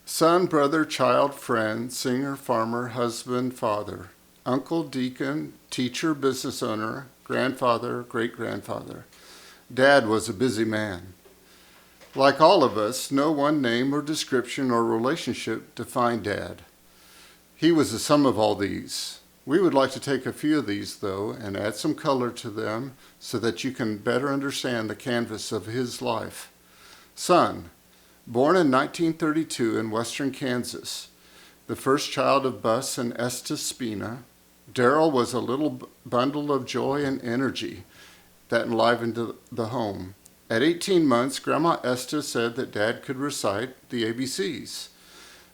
Son, brother, child, friend, singer, farmer, husband, father, uncle, deacon, teacher, business owner, grandfather, great-grandfather. Dad was a busy man. Like all of us, no one name or description or relationship defined Dad. He was the sum of all these. We would like to take a few of these, though, and add some color to them so that you can better understand the canvas of his life. Son, born in 1932 in western Kansas, the first child of Bus and Estes Spena, Daryl was a little bundle of joy and energy that enlivened the home. At 18 months, Grandma Estes said that Dad could recite the ABCs.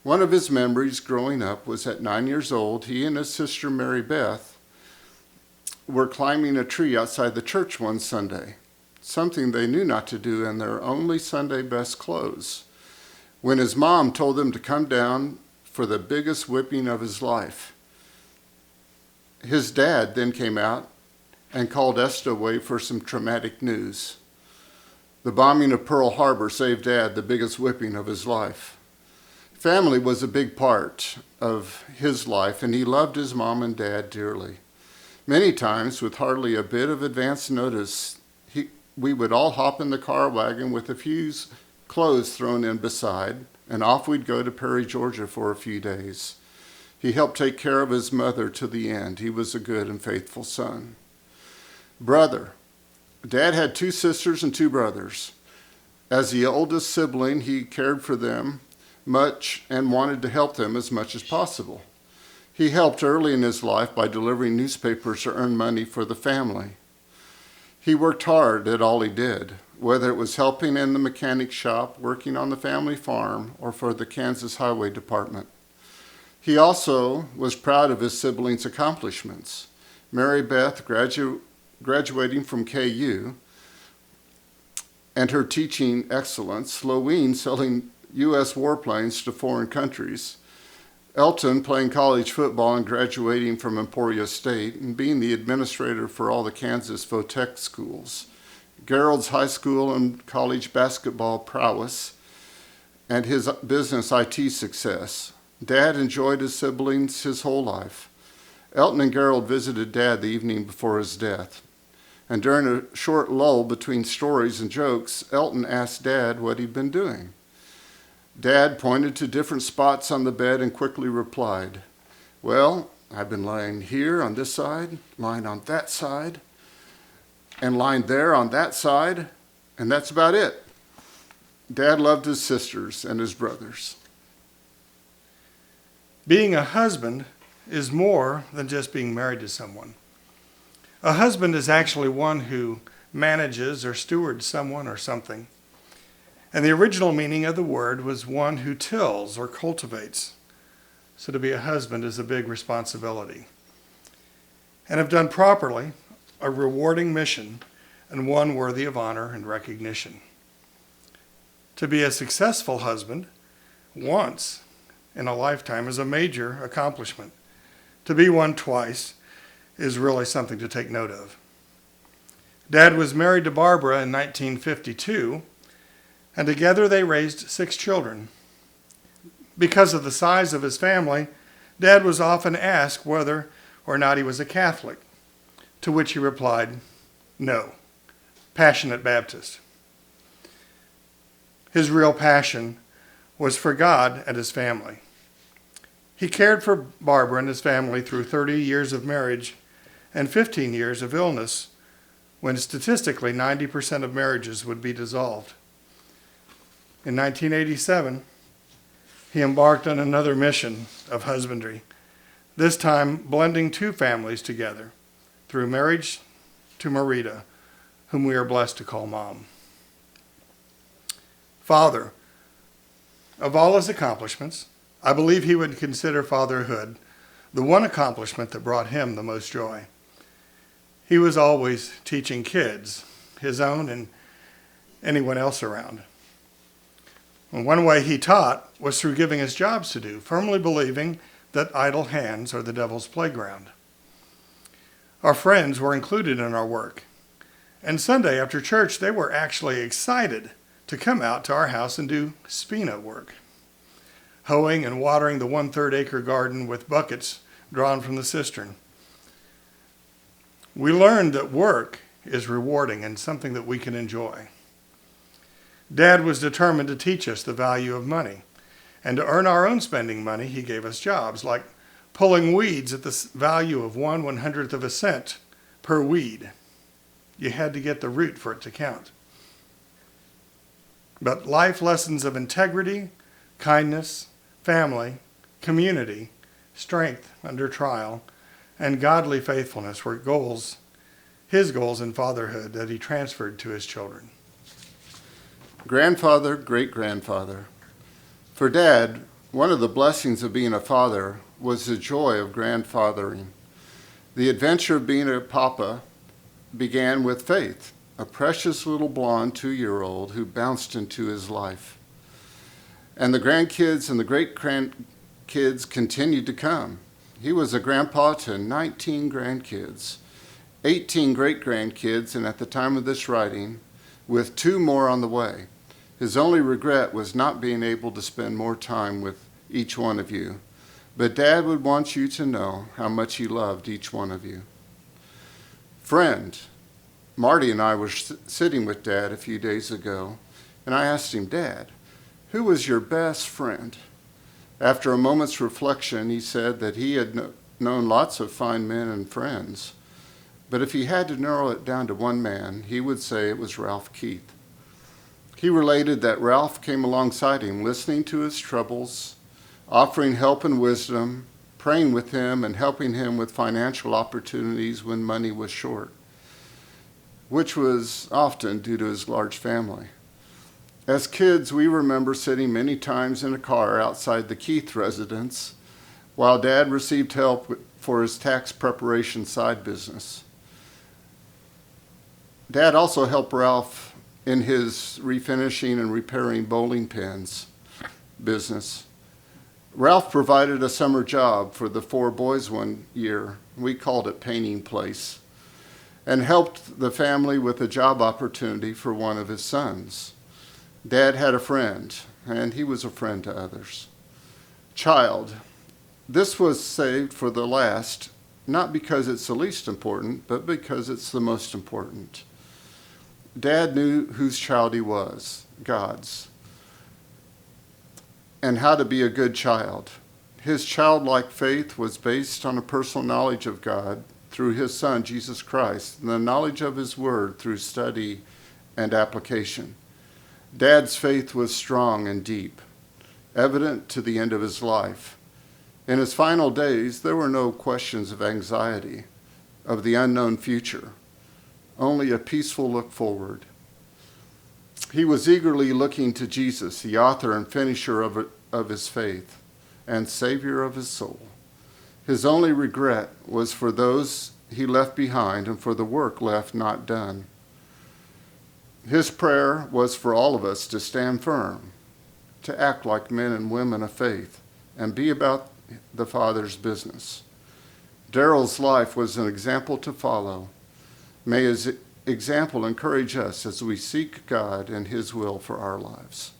One of his memories growing up was at 9 years old, he and his sister Mary Beth were climbing a tree outside the church one Sunday, something they knew not to do in their only Sunday best clothes, when his mom told them to come down for the biggest whipping of his life. His dad then came out and called Esther away for some traumatic news. The bombing of Pearl Harbor saved Dad the biggest whipping of his life. Family was a big part of his life, and he loved his mom and dad dearly. Many times, with hardly a bit of advance notice, we would all hop in the car wagon with a few clothes thrown in beside, and off we'd go to Perry, Georgia for a few days. He helped take care of his mother to the end. He was a good and faithful son. Brother. Dad had 2 sisters and 2 brothers. As the oldest sibling, he cared for them much and wanted to help them as much as possible. He helped early in his life by delivering newspapers to earn money for the family. He worked hard at all he did, whether it was helping in the mechanic shop, working on the family farm, or for the Kansas Highway Department. He also was proud of his siblings' accomplishments. Mary Beth graduating from KU and her teaching excellence, Loween selling U.S. warplanes to foreign countries, Elton playing college football and graduating from Emporia State and being the administrator for all the Kansas Votech schools, Gerald's high school and college basketball prowess, and his business IT success. Dad enjoyed his siblings his whole life. Elton and Gerald visited Dad the evening before his death. And during a short lull between stories and jokes, Elton asked Dad what he'd been doing. Dad pointed to different spots on the bed and quickly replied, "Well, I've been lying here on this side, lying on that side, and lying there on that side, and that's about it." Dad loved his sisters and his brothers. Being a husband is more than just being married to someone. A husband is actually one who manages or stewards someone or something. And the original meaning of the word was one who tills or cultivates. So to be a husband is a big responsibility. And if done properly, a rewarding mission and one worthy of honor and recognition. To be a successful husband once in a lifetime is a major accomplishment. To be one twice is really something to take note of. Dad was married to Barbara in 1952, and together they raised 6 children. Because of the size of his family, Dad was often asked whether or not he was a Catholic, to which he replied, "No, passionate Baptist." His real passion was for God and his family. He cared for Barbara and his family through 30 years of marriage and 15 years of illness, when statistically 90% of marriages would be dissolved. In 1987, he embarked on another mission of husbandry, this time blending 2 families together through marriage to Marita, whom we are blessed to call Mom. Father, of all his accomplishments, I believe he would consider fatherhood the one accomplishment that brought him the most joy. He was always teaching kids, his own and anyone else around. And one way he taught was through giving us jobs to do, firmly believing that idle hands are the devil's playground. Our friends were included in our work, and Sunday after church they were actually excited to come out to our house and do Spena work. hoeing and watering the 1/3 acre garden with buckets drawn from the cistern. We learned that work is rewarding and something that we can enjoy. Dad was determined to teach us the value of money. And to earn our own spending money, he gave us jobs like pulling weeds at the value of 1/100th of a cent per weed. You had to get the root for it to count. But life lessons of integrity, kindness, family, community, strength under trial, and godly faithfulness were his goals in fatherhood that he transferred to his children. Grandfather, great-grandfather. For Dad, one of the blessings of being a father was the joy of grandfathering. The adventure of being a papa began with Faith, a precious little blonde 2-year-old who bounced into his life. And the grandkids and the great-grandkids continued to come. He was a grandpa to 19 grandkids, 18 great-grandkids, and at the time of this writing, with 2 more on the way. His only regret was not being able to spend more time with each one of you. But Dad would want you to know how much he loved each one of you. Friend, Marty and I were sitting with Dad a few days ago, and I asked him, Dad, who was your best friend? After a moment's reflection, he said that he had known lots of fine men and friends, but if he had to narrow it down to one man, he would say it was Ralph Keith. He related that Ralph came alongside him, listening to his troubles, offering help and wisdom, praying with him, and helping him with financial opportunities when money was short, which was often due to his large family. As kids, we remember sitting many times in a car outside the Keith residence while Dad received help for his tax preparation side business. Dad also helped Ralph in his refinishing and repairing bowling pins business. Ralph provided a summer job for the 4 boys one year. We called it Painting Place, and helped the family with a job opportunity for one of his sons. Dad had a friend, and he was a friend to others. Child, this was saved for the last, not because it's the least important, but because it's the most important. Dad knew whose child he was, God's, and how to be a good child. His childlike faith was based on a personal knowledge of God through his Son, Jesus Christ, and the knowledge of his word through study and application. Dad's faith was strong and deep, evident to the end of his life. In his final days, there were no questions of anxiety, of the unknown future, only a peaceful look forward. He was eagerly looking to Jesus, the author and finisher of his faith and Savior of his soul. His only regret was for those he left behind and for the work left not done. His prayer was for all of us to stand firm, to act like men and women of faith, and be about the Father's business. Daryl's life was an example to follow. May his example encourage us as we seek God and his will for our lives.